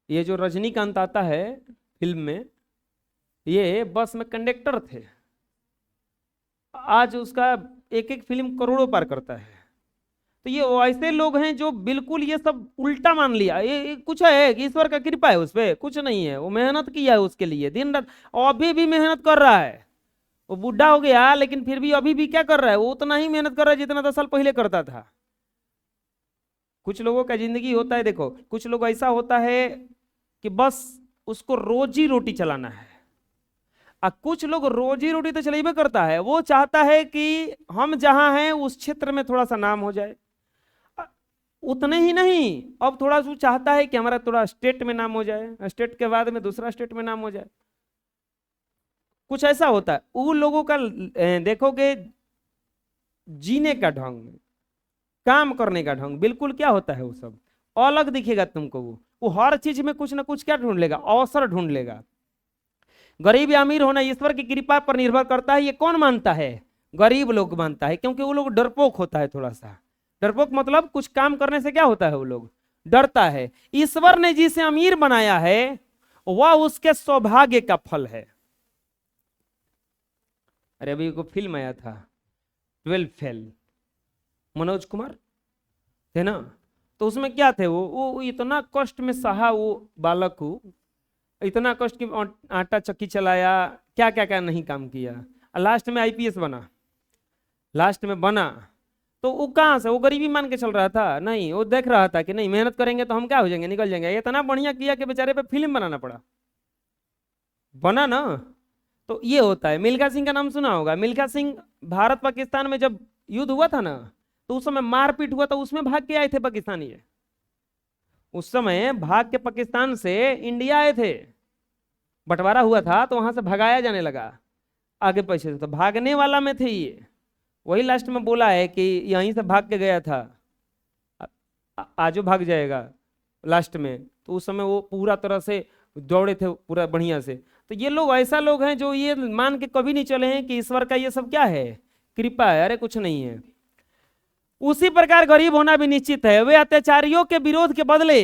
ये जो रजनीकांत आता है फिल्म में, ये बस में कंडक्टर थे। आज उसका एक एक फिल्म करोड़ों पार करता है। तो ये ऐसे लोग हैं जो बिल्कुल ये सब उल्टा मान लिया। ये कुछ है कि ईश्वर का कृपा है, उस पर कुछ नहीं है। वो मेहनत किया है उसके लिए दिन रात, अभी भी मेहनत कर रहा है। वो बूढ़ा हो गया लेकिन फिर भी अभी भी क्या कर रहा है? वो उतना ही मेहनत कर रहा है जितना 10 साल पहले करता था। कुछ लोगों का जिंदगी होता है, देखो कुछ लोग ऐसा होता है कि बस उसको रोजी रोटी चलाना है। कुछ लोग रोजी रोटी तो चलेबे करता है, वो चाहता है कि हम जहां हैं उस क्षेत्र में थोड़ा सा नाम हो जाए। उतने ही नहीं, अब थोड़ा सा चाहता है कि हमारा थोड़ा स्टेट में नाम हो जाए, स्टेट के बाद में दूसरा स्टेट में नाम हो जाए। कुछ ऐसा होता है। उन लोगों का देखोगे जीने का ढंग, काम करने का ढंग बिल्कुल क्या होता है, वो सब अलग दिखेगा तुमको। वो हर चीज में कुछ ना कुछ क्या ढूंढ लेगा? अवसर ढूंढ लेगा। गरीब या अमीर होना ईश्वर की कृपा पर निर्भर करता है, ये कौन मानता है? गरीब लोग मानता है, क्योंकि वो लोग डरपोक होता है थोड़ा सा। डरपोक मतलब कुछ काम करने से क्या होता है? वो लोग डरता है। ईश्वर ने जिसे अमीर बनाया है वह उसके सौभाग्य का फल है। अरे अभी को फिल्म आया था 12 फेल, मनोज कुमार थे ना। तो उसमें क्या थे? वो इतना कष्ट में सहा, वो बालक को इतना कष्ट की आटा चक्की चलाया, क्या क्या क्या नहीं काम किया। लास्ट में आईपीएस बना। लास्ट में बना तो वो कहाँ से? वो गरीबी मान के चल रहा था? नहीं, वो देख रहा था कि नहीं मेहनत करेंगे तो हम क्या हो जाएंगे, निकल जाएंगे। इतना बढ़िया किया कि बेचारे पे फिल्म बनाना पड़ा। बना ना। तो ये होता है। मिल्खा सिंह का नाम सुना होगा। मिल्खा सिंह भारत पाकिस्तान में जब युद्ध हुआ था ना, तो उस समय मारपीट हुआ था, उसमें भाग के आए थे पाकिस्तानी। उस समय भाग के पाकिस्तान से इंडिया आए थे। बंटवारा हुआ था तो वहां से भगाया जाने लगा आगे पैसे से, तो भागने वाला में थे ये। वही लास्ट में बोला है कि यहीं से भाग के गया था, आजो भाग जाएगा लास्ट में। तो उस समय वो पूरा तरह से दौड़े थे पूरा बढ़िया से। तो ये लोग ऐसा लोग हैं जो ये मान के कभी नहीं चले हैं कि ईश्वर का ये सब क्या है? कृपा है। अरे कुछ नहीं है। उसी प्रकार गरीब होना भी निश्चित है। वे अत्याचारियों के विरोध के बदले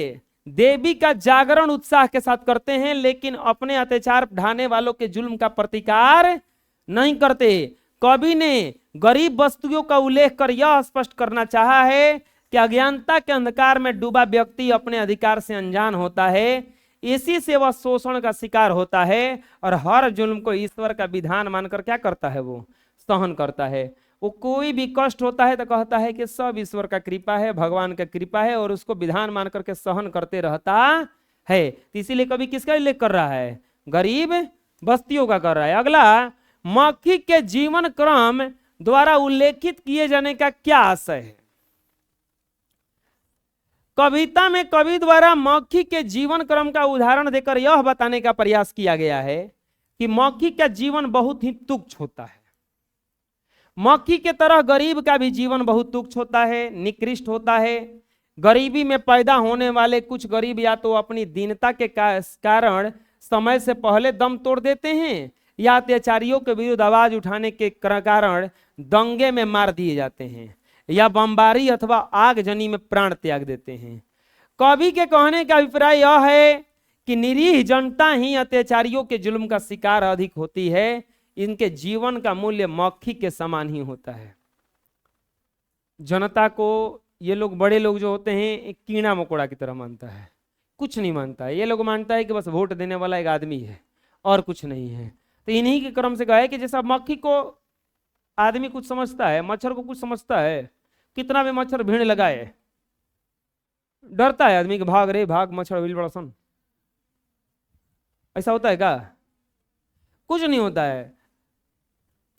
देवी का जागरण उत्साह के साथ करते हैं, लेकिन अपने अत्याचार ढाने वालों के जुल्म का प्रतिकार नहीं करते। कवि ने गरीब बस्तियों का उल्लेख कर यह स्पष्ट करना चाहा है कि अज्ञानता के अंधकार में डूबा व्यक्ति अपने अधिकार से अनजान होता है, इसी से वह शोषण का शिकार होता है और हर जुल्म को ईश्वर का विधान मानकर क्या करता है? वो सहन करता है। वो कोई भी कष्ट होता है तो कहता है कि सब ईश्वर का कृपा है, भगवान का कृपा है, और उसको विधान मान करके सहन करते रहता है। तो इसीलिए कभी किसका उल्लेख कर रहा है? गरीब बस्तियों का कर रहा है। अगला, मौखिक के जीवन क्रम द्वारा उल्लेखित किए जाने का क्या आशय है? कविता में कवि द्वारा मौखिक के जीवन क्रम का उदाहरण देकर यह बताने का प्रयास किया गया है कि मौखिक का जीवन बहुत ही तुच्छ होता है। मौखिक के तरह गरीब का भी जीवन बहुत तुच्छ होता है, निकृष्ट होता है। गरीबी में पैदा होने वाले कुछ गरीब या तो अपनी दीनता के कारण समय से पहले दम तोड़ देते हैं, या अत्याचारियों के विरुद्ध आवाज उठाने के कारण दंगे में मार दिए जाते हैं, या बमबारी अथवा आगजनी में प्राण त्याग देते हैं। कवि के कहने का अभिप्राय यह है कि निरीह जनता ही अत्याचारियों के जुल्म का शिकार अधिक होती है। इनके जीवन का मूल्य मौखिक के समान ही होता है। जनता को ये लोग बड़े लोग जो होते हैं एक कीड़ा मकोड़ा की तरह मानता है, कुछ नहीं मानता है। ये लोग मानता है कि बस वोट देने वाला एक आदमी है और कुछ नहीं है। तो इन्हीं के क्रम से कहा है कि जैसा मक्खी को आदमी कुछ समझता है, मच्छर को कुछ समझता है, कितना भी मच्छर भीड़ लगाए डरता है आदमी कि भाग रे भाग मच्छर बिल बड़ा सन। ऐसा होता है क्या? कुछ नहीं होता है।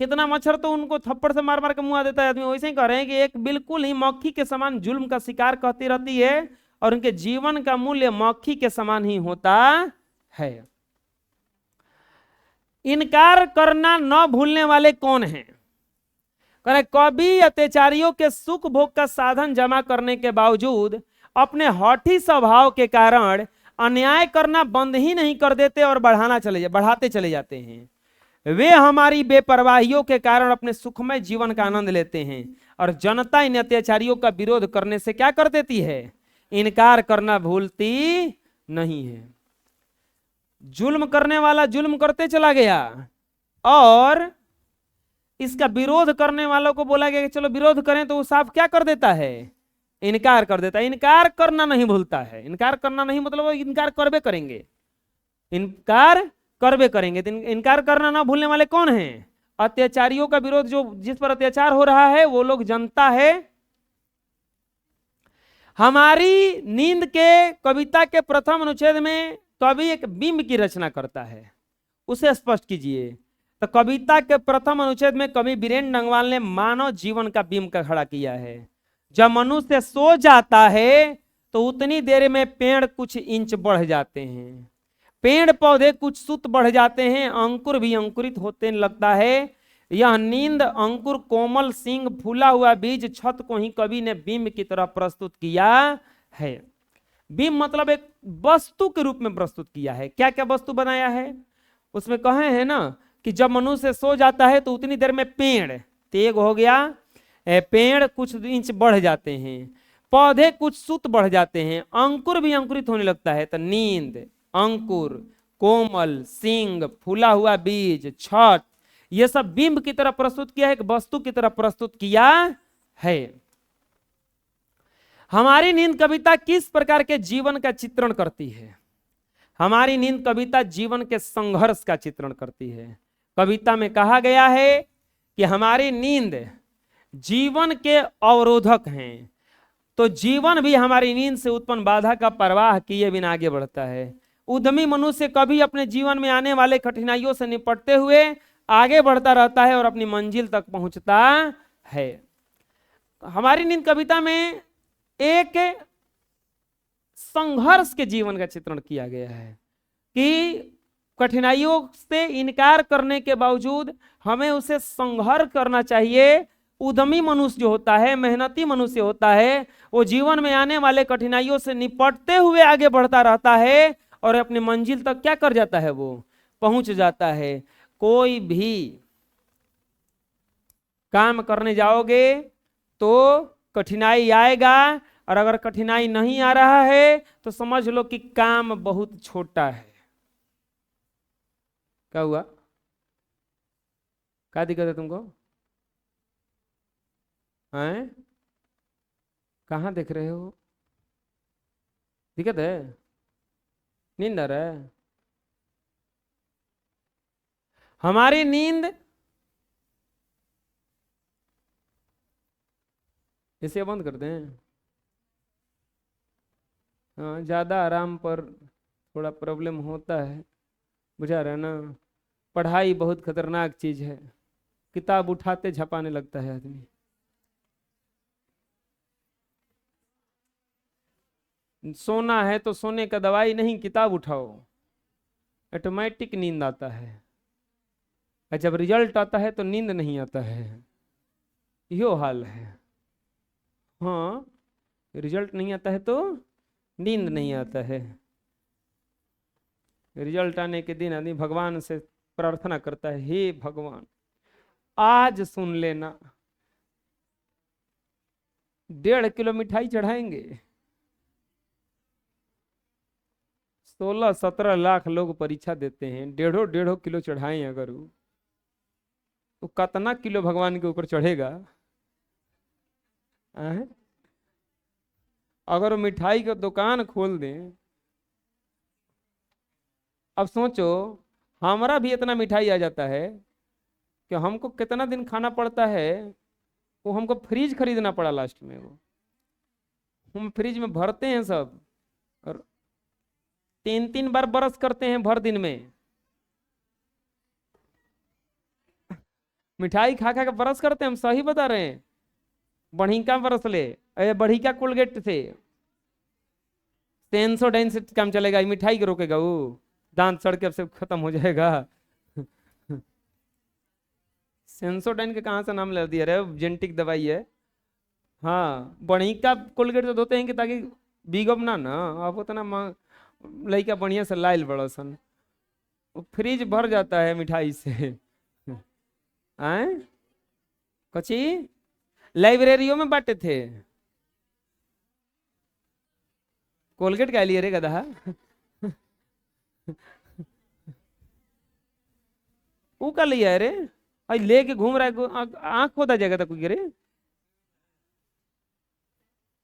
कितना मच्छर तो उनको थप्पड़ से मार मार के मुआ देता है आदमी। वैसे ही कह रहे हैं कि एक बिल्कुल ही मक्खी के समान जुल्म का शिकार कहती रहती है और उनके जीवन का मूल्य मक्खी के समान ही होता है। इनकार करना न भूलने वाले कौन हैं? कहे कभी अत्याचारियों के सुख भोग का साधन जमा करने के बावजूद अपने हौठी स्वभाव के कारण अन्याय करना बंद ही नहीं कर देते और बढ़ाते चले जाते हैं। वे हमारी बेपरवाहियों के कारण अपने सुखमय जीवन का आनंद लेते हैं और जनता इन अत्याचारियों का विरोध करने से क्या कर देती है? इनकार करना भूलती नहीं है। जुल्म करने वाला जुल्म करते चला गया और इसका विरोध करने वालों को बोला गया कि चलो विरोध करें, तो वो साफ क्या कर देता है? इनकार कर देता है। इनकार करना नहीं भूलता है। इनकार करना नहीं मतलब इनकार करबे करेंगे, इनकार करबे करेंगे। तो इनकार करना ना भूलने वाले कौन हैं? अत्याचारियों का विरोध, जो जिस पर अत्याचार हो रहा है वो लोग जनता है। हमारी नींद के कविता के प्रथम अनुच्छेद में कवि एक बिंब की रचना करता है, उसे स्पष्ट कीजिए। तो कविता के प्रथम अनुच्छेद में कवि बीरेन डंगवाल ने मानव जीवन का बिंब का खड़ा किया है। जब मनुष्य सो जाता है तो उतनी देर में पेड़ कुछ इंच बढ़ जाते हैं, पेड़ पौधे कुछ सुत बढ़ जाते हैं, अंकुर भी अंकुरित होते लगता है। यह नींद अंकुर कोमल सिंह फूला हुआ बीज छत को ही कवि ने बिंब की तरह प्रस्तुत किया है। बिंब मतलब एक वस्तु के रूप में प्रस्तुत किया है। क्या क्या वस्तु बनाया है उसमें कहे हैं ना कि जब मनुष्य सो जाता है तो उतनी देर में पेड़ तेग हो गया, पेड़ कुछ इंच बढ़ जाते हैं, पौधे कुछ सुत बढ़ जाते हैं, अंकुर भी अंकुरित होने लगता है। तो नींद, अंकुर, कोमल सिंग, फूला हुआ बीज, छत, यह सब बिंब की तरह प्रस्तुत किया है, एक वस्तु की तरह प्रस्तुत किया है। हमारी नींद कविता किस प्रकार के जीवन का चित्रण करती है? हमारी नींद कविता जीवन के संघर्ष का चित्रण करती है। कविता में कहा गया है कि हमारी नींद जीवन के अवरोधक हैं, तो जीवन भी हमारी नींद से उत्पन्न बाधा का परवाह किए बिना आगे बढ़ता है। उद्यमी मनुष्य कभी अपने जीवन में आने वाले कठिनाइयों से निपटते हुए आगे बढ़ता रहता है और अपनी मंजिल तक पहुंचता है। हमारी नींद कविता में एक संघर्ष के जीवन का चित्रण किया गया है कि कठिनाइयों से इनकार करने के बावजूद हमें उसे संघर्ष करना चाहिए। उद्यमी मनुष्य जो होता है, मेहनती मनुष्य होता है, वो जीवन में आने वाले कठिनाइयों से निपटते हुए आगे बढ़ता रहता है और अपनी मंजिल तक क्या कर जाता है? वो पहुंच जाता है। कोई भी काम करने जाओगे तो कठिनाई आएगा, और अगर कठिनाई नहीं आ रहा है तो समझ लो कि काम बहुत छोटा है। क्या हुआ? क्या दिक्कत है तुमको? हैं? कहाँ देख रहे हो? दिक्कत है? नींद आ रहा है? हमारी नींद, इसे बंद कर दें। हाँ, ज़्यादा आराम पर थोड़ा प्रॉब्लम होता है, बुझा रहा है ना। पढ़ाई बहुत खतरनाक चीज़ है, किताब उठाते झपाने लगता है आदमी। सोना है तो सोने का दवाई नहीं, किताब उठाओ, ऑटोमेटिक नींद आता है। और जब रिजल्ट आता है तो नींद नहीं आता है, यो हाल है। हाँ, रिजल्ट नहीं आता है तो नींद नहीं आता है। रिजल्ट आने के दिन आदमी भगवान से प्रार्थना करता है, हे भगवान आज सुन लेना, 1.5 किलो मिठाई चढ़ाएंगे। 16-17 लाख लोग परीक्षा देते हैं, 1.5 किलो चढ़ाएं अगर वो, तो कितना किलो भगवान के ऊपर चढ़ेगा? अगर वो मिठाई का दुकान खोल दें, अब सोचो हमारा भी इतना मिठाई आ जाता है कि हमको कितना दिन खाना पड़ता है, वो हमको फ्रिज खरीदना पड़ा लास्ट में। वो हम फ्रिज में भरते हैं सब, और 3-3 बार ब्रश करते हैं भर दिन में। मिठाई खा खा के ब्रश करते हैं, हम सही बता रहे हैं। बढ़ी का ब्रश ले, अरे बढ़ी का कोलगेट से सेंसोडाइन से काम चलेगा, ये मिठाई के रोकेगा? वो दांत सड़ के अब से खत्म हो जाएगा। सेंसोडाइन के कहाँ से नाम ले दिया रे, जेनेटिक दवाई है। हाँ, बढ़ी का कोलगेट तो धोते हैं कि ताकि बिगब ना अब उतना लड़का बढ़िया से लाइल बड़ा सन, फ्रिज भर जाता है मिठाई से। आए कची लाइब्रेरियों में बांटे थे कोलगेट क्या लिए रे गधा? वो का लिया है रे? आई लेके घूम रहा है, आंख खोदा जाएगा था कोई रे।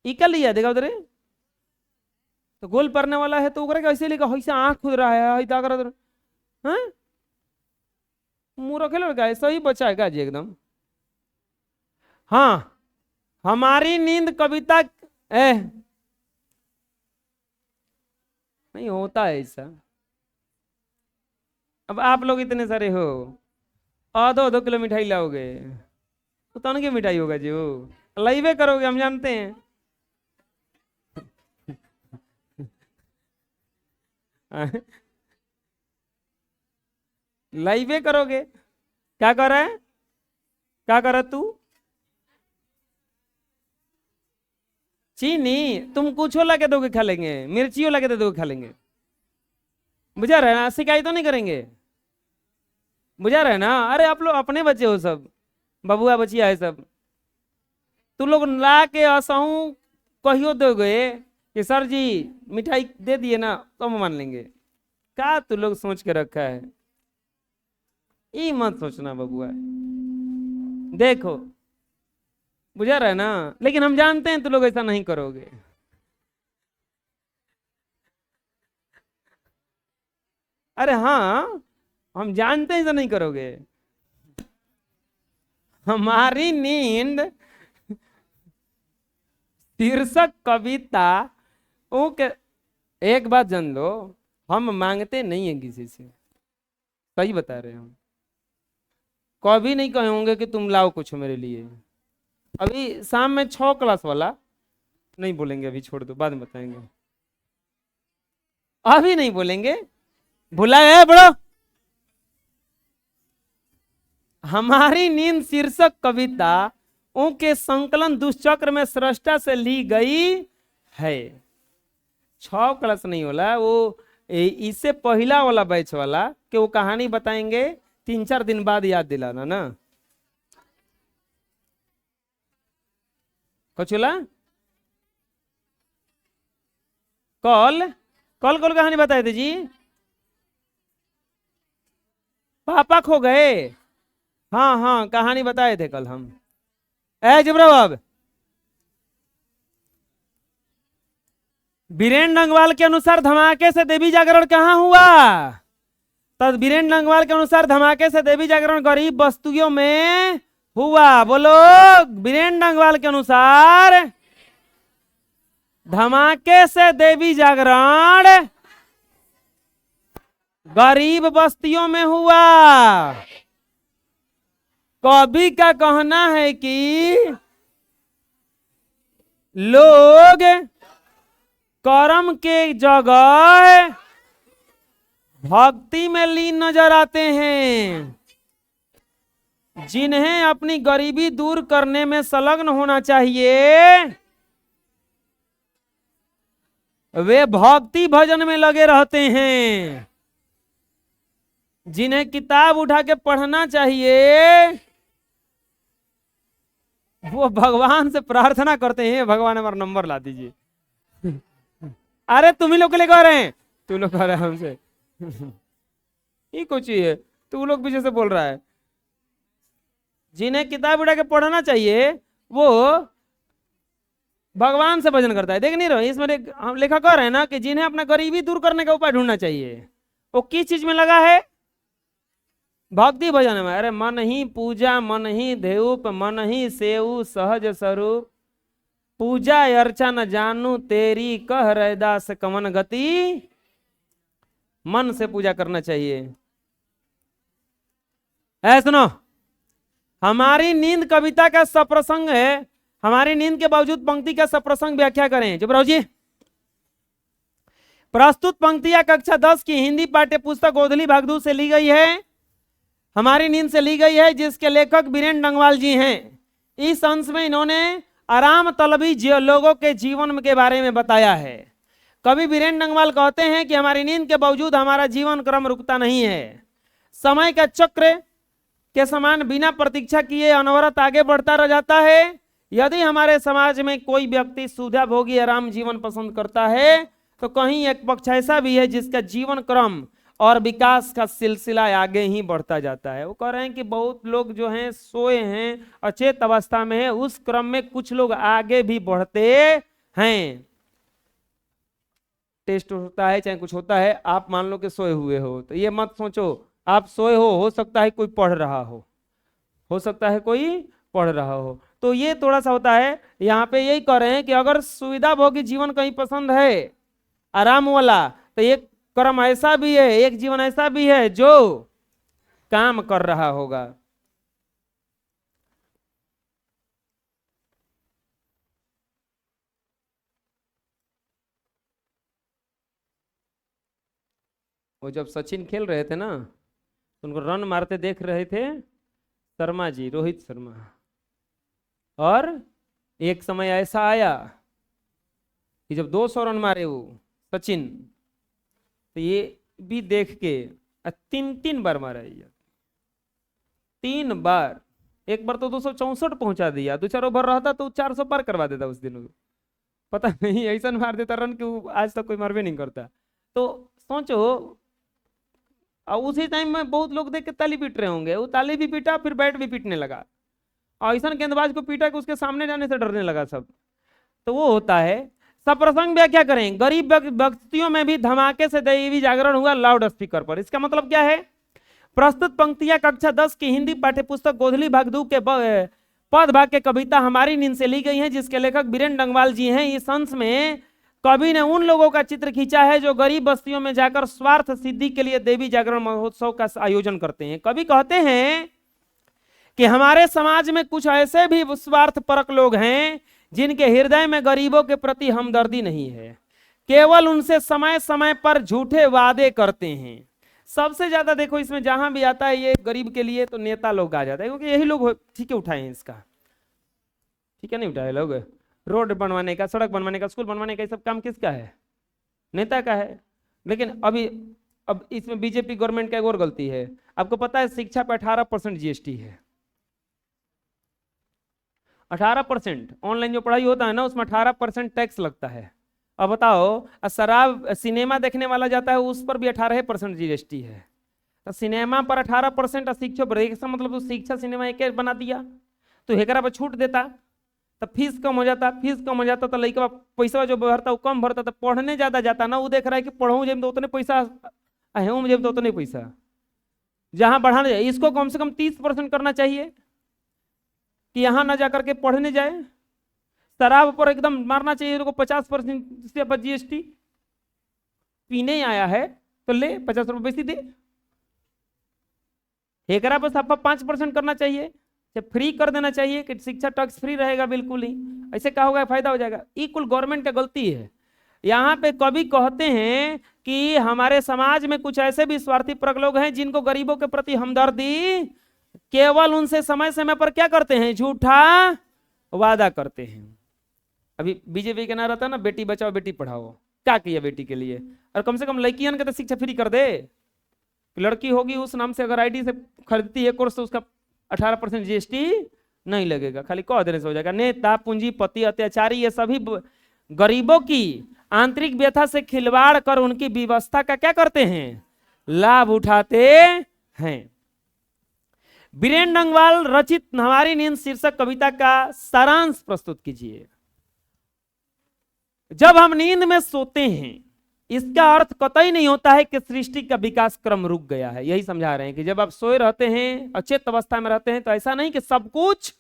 ई का लिया देखा उधर, तो गोल पड़ने वाला है तो उगरा ऐसे लेगा, ऐसे आंख खुद रहा है ताकर। हाँ मुंह रखे लड़का है, सही बचा है का जी एकदम। हाँ, हमारी नींद कविता नहीं होता है ऐसा। अब आप लोग इतने सारे हो, आधो किलो मिठाई लाओगे तो तन की मिठाई होगा जी, वो लाइवे करोगे हम जानते हैं। लाइवे करोगे, क्या कर रहा है, क्या कर रहा तू? चीनी तुम कुछ लगे दोगे खा लेंगे, मिर्चियों लगे दे दोगे खा लेंगे, बुझा रहे ना? शिकायत तो नहीं करेंगे, बुझा रहे ना? अरे आप लोग अपने बच्चे हो सब, बबुआ बचिया है सब, तू लोग ला के असहू कहियो दोगे कि सर जी मिठाई दे दिए ना तो हम मान लेंगे। क्या तू लोग सोच के रखा है, ये मत सोचना बबुआ। देखो बुझा रहा है ना, लेकिन हम जानते हैं तू लोग ऐसा नहीं करोगे। अरे हाँ, हम जानते हैं ऐसा नहीं करोगे। हमारी नींद शीर्षक कविता ओके। एक बात जान लो, हम मांगते नहीं है किसी से, सही बता रहे हम। कभी नहीं कहोगे कि तुम लाओ कुछ मेरे लिए। अभी शाम में 6 क्लास वाला नहीं बोलेंगे, अभी छोड़ दो, बाद में बताएंगे, अभी नहीं बोलेंगे, भुला गए बड़ो। हमारी नींद शीर्षक कविता उनके संकलन दुष्चक्र में सृष्टा से ली गई है। 6 क्लास नहीं होला, वो इससे पहला वाला बैच वाला कि वो कहानी बताएंगे 3-4 दिन बाद, याद दिलाना ना। कचुला कल कल कल कहानी बताए थे जी, पापा खो गए। हाँ हाँ कहानी बताए थे कल हम। जिब्रा बाब, बीरेन डंगवाल के अनुसार धमाके से देवी जागरण कहाँ हुआ? तब बीरेन डंगवाल के अनुसार धमाके से देवी जागरण गरीब बस्तियों में हुआ। बोलो, बीरेन डंगवाल के अनुसार धमाके से देवी जागरण गरीब बस्तियों में हुआ। कवि का कहना है कि लोग कर्म के जगह भक्ति में लीन नजर आते हैं। जिन्हें अपनी गरीबी दूर करने में संलग्न होना चाहिए, वे भक्ति भजन में लगे रहते हैं। जिन्हें किताब उठा के पढ़ना चाहिए, वो भगवान से प्रार्थना करते हैं, भगवान हमारा नंबर ला दीजिए। अरे तुम ही लोग के लिए कह रहे हैं, तू लोग कह रहे हैं हमसे। ये कुछ ही है, तू लोग पीछे से बोल रहा है। जिन्हें किताब उठा के पढ़ना चाहिए, वो भगवान से भजन करता है। देख नहीं रहो इसमें हम लेखक कह रहे हैं ना कि जिन्हें अपना गरीबी दूर करने का उपाय ढूंढना चाहिए, वो किस चीज में लगा है? भक्ति भजन में। अरे मन ही पूजा मन ही ध्यूप मन ही सेऊ सहज स्वरूप, पूजा अर्चा न जानू तेरी कह रैदास कमन गति। मन से पूजा करना चाहिए। ऐ सुनो, हमारी नींद कविता का सप्रसंग है, हमारी नींद के बावजूद पंक्ति का सप्रसंग व्याख्या करें। जुबराव जी, प्रस्तुत पंक्तियां कक्षा 10 की हिंदी पाठ्य पुस्तक गोधली भागदू से ली गई है, हमारी नींद से ली गई है, जिसके लेखक बीरेन डंगवाल जी हैं। इस अंश में इन्होंने आराम तलबी लोगों के जीवन के बारे में बताया है। कवि बीरेन डंगवाल कहते हैं कि हमारी नींद के बावजूद हमारा जीवन क्रम रुकता नहीं है, समय का चक्र के समान बिना प्रतीक्षा किए अनवरत आगे बढ़ता रह जाता है। यदि हमारे समाज में कोई व्यक्ति सुविधा भोगी आराम जीवन पसंद करता है तो कहीं एक पक्ष ऐसा भी है जिसका जीवन क्रम और विकास का सिलसिला आगे ही बढ़ता जाता है। वो कह रहे हैं कि बहुत लोग जो हैं सोए हैं, अचेत अवस्था में है, उस क्रम में कुछ लोग आगे भी बढ़ते हैं। टेस्ट होता है चाहे कुछ होता है, आप मान लो कि सोए हुए हो तो ये मत सोचो आप सोए हो सकता है कोई पढ़ रहा हो सकता है कोई पढ़ रहा हो। तो ये थोड़ा सा होता है। यहाँ पे यही कह रहे हैं कि अगर सुविधा भोगी जीवन कहीं पसंद है आराम वाला, तो एक कर्म ऐसा भी है, एक जीवन ऐसा भी है जो काम कर रहा होगा। वो जब सचिन खेल रहे थे ना, तो उनको रन मारते देख रहे थे शर्मा जी, रोहित शर्मा, और एक समय ऐसा आया कि जब 200 रन मारे वो सचिन, तो ये भी देख के 3 बार मारा, 3 बार। एक बार तो 264 पहुंचा दिया, 2-4 ओवर रहता तो 400 पार करवा देता उस दिन। पता नहीं ऐसा मार देता रन कि आज तक कोई मारवे नहीं करता। तो सोचो, और उसी टाइम में बहुत लोग देख के ताली पीट रहे होंगे, वो ताली भी पीटा फिर बैट भी पीटने लगा, और ऐसा गेंदबाज को पीटा कि उसके सामने जाने से डरने लगा सब। तो वो होता है। सप्रसंग व्याख्या करें। गरीब व्यक्तियों में भी धमाके से दैवी जागरण हुआ लाउड स्पीकर पर। इसका मतलब क्या है? प्रस्तुत पंक्तियां कक्षा 10 की हिंदी पाठ्यपुस्तक गोधली भागदू के पद भाग के कविता हमारी नींद से ली गई है, जिसके लेखक बीरेन डंगवाल जी हैं। इस अंश में कवि ने उन लोगों का चित्र खींचा है जो गरीब बस्तियों में जाकर स्वार्थ सिद्धि के लिए देवी जागरण महोत्सव का आयोजन करते हैं। कवि कहते हैं कि हमारे समाज में कुछ ऐसे भी स्वार्थ परक लोग हैं जिनके हृदय में गरीबों के प्रति हमदर्दी नहीं है, केवल उनसे समय समय पर झूठे वादे करते हैं। सबसे ज्यादा देखो इसमें जहां भी आता है ये गरीब के लिए, तो नेता लोग आ जाता है, क्योंकि यही लोग ठीक है उठाए हैं इसका, ठीक है नहीं उठाए लोग। रोड बनवाने का, सड़क बनवाने का, स्कूल बनवाने का, ये सब काम किसका है? नेता का है। लेकिन अब इसमें बीजेपी गवर्नमेंट का एक और गलती है। आपको पता है शिक्षा पे 18% जीएसटी है। 18%। ऑनलाइन जो पढ़ाई होता है ना उसमें 18% टैक्स लगता है। अब बताओ, शराब सिनेमा देखने वाला जाता है उस पर भी 18% जीएसटी है। तो सिनेमा पर 18% और शिक्षा पर, इसका मतलब तो शिक्षा सिनेमा एक बना दिया, तो हेकरा पर छूट देता तो फीस कम हो जाता, फीस कम हो जाता तो लड़का पैसा जो भरता वो कम भरता, तो पढ़ने ज्यादा जाता ना। वो देख रहा है कि पढ़ूं जब तो उतने पैसा, अहूँ जब तो उतने पैसा, जहां बढ़ाना चाहिए इसको कम से कम 30% करना चाहिए कि यहां ना जाकर के पढ़ने जाए। शराब पर एकदम मारना चाहिए तो 50% से जीएसटी। पीने आया है तो ले 50 रुपये बेसी दे। हेकरा पर सब 5% करना चाहिए, फ्री कर देना चाहिए कि शिक्षा टैक्स फ्री रहेगा बिल्कुल ही। ऐसे क्या होगा, फायदा हो जाएगा। ये कुल गवर्नमेंट का गलती है। यहाँ पे कवि कहते हैं कि हमारे समाज में कुछ ऐसे भी स्वार्थी परक लोग हैं जिनको गरीबों के प्रति हमदर्दी, केवल उनसे समय समय पर क्या करते हैं, झूठा वादा करते हैं। अभी बीजेपी का नारा था ना, बेटी बचाओ बेटी पढ़ाओ, क्या किया बेटी के लिए? और कम से कम लड़कियन के तो शिक्षा फ्री कर दे। लड़की होगी उस नाम से अगर आईडी से खरीदती है कोर्स तो उसका 18% जीएसटी नहीं लगेगा, खाली कह देने से हो जाएगा। नेता, पूंजीपति, अत्याचारी ये सभी गरीबों की आंतरिक व्यथा से खिलवाड़ कर उनकी व्यवस्था का क्या करते हैं, लाभ उठाते हैं। बीरेन डंगवाल रचित हमारी नींद शीर्षक कविता का सारांश प्रस्तुत कीजिए। जब हम नींद में सोते हैं इसका अर्थ कतई नहीं होता है कि सृष्टि का विकास क्रम रुक गया है। यही समझा रहे हैं कि जब आप सोए रहते हैं, अचेत अवस्था में रहते हैं, तो ऐसा नहीं कि सब कुछ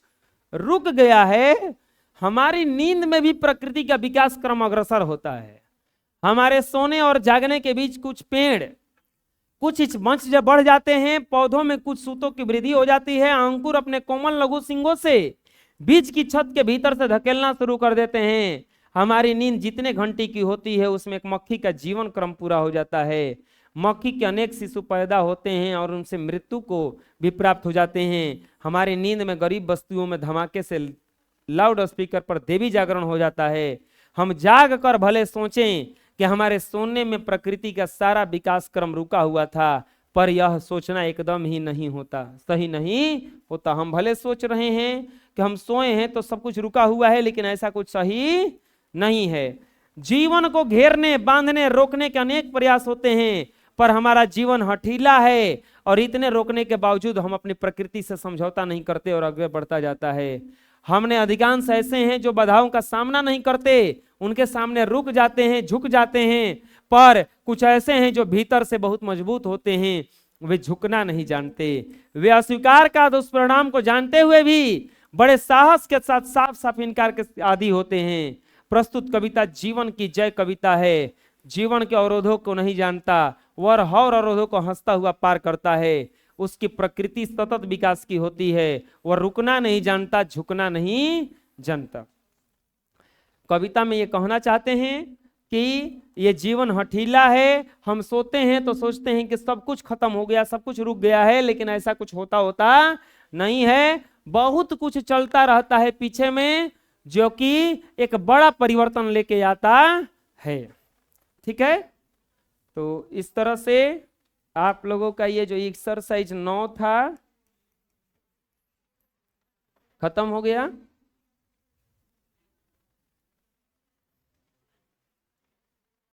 रुक गया है। हमारी नींद में भी प्रकृति का विकास क्रम अग्रसर होता है। हमारे सोने और जागने के बीच कुछ पेड़, कुछ इंच मंच जब बढ़ जाते हैं, पौधों में कुछ सूतों की वृद्धि हो जाती है, अंकुर अपने कोमल लघु सिंगों से बीज की छत के भीतर से धकेलना शुरू कर देते हैं। हमारी नींद जितने घंटे की होती है उसमें एक मक्खी का जीवन क्रम पूरा हो जाता है। मक्खी के अनेक शिशु पैदा होते हैं और उनसे मृत्यु को भी प्राप्त हो जाते हैं। हमारी नींद में गरीब बस्तियों में धमाके से लाउड स्पीकर पर देवी जागरण हो जाता है। हम जाग कर भले सोचें कि हमारे सोने में प्रकृति का सारा विकास क्रम रुका हुआ था, पर यह सोचना एकदम ही नहीं होता, सही नहीं होता। हम भले सोच रहे हैं कि हम सोए हैं तो सब कुछ रुका हुआ है, लेकिन ऐसा कुछ सही नहीं है। जीवन को घेरने, बांधने, रोकने के अनेक प्रयास होते हैं, पर हमारा जीवन हठीला है और इतने रोकने के बावजूद हम अपनी प्रकृति से समझौता नहीं करते और आगे बढ़ता जाता है। हमने अधिकांश ऐसे हैं जो बाधाओं का सामना नहीं करते, उनके सामने रुक जाते हैं, झुक जाते हैं, पर कुछ ऐसे हैं जो भीतर से बहुत मजबूत होते हैं, वे झुकना नहीं जानते। वे अस्वीकार का दुष्परिणाम को जानते हुए भी बड़े साहस के साथ साफ साफ इनकार के आदी होते हैं। प्रस्तुत कविता जीवन की जय कविता है। जीवन के अवरोधों को नहीं जानता, वह हर अवरोधों को हंसता हुआ पार करता है। उसकी प्रकृति सतत विकास की होती है, वह रुकना नहीं जानता, झुकना नहीं जानता। कविता में ये कहना चाहते हैं कि ये जीवन हठीला है। हम सोते हैं तो सोचते हैं कि सब कुछ खत्म हो गया, सब कुछ रुक गया है, लेकिन ऐसा कुछ होता नहीं है। बहुत कुछ चलता रहता है पीछे में, जो कि एक बड़ा परिवर्तन लेके आता है। ठीक है, तो इस तरह से आप लोगों का ये जो एक्सरसाइज 9 था खत्म हो गया।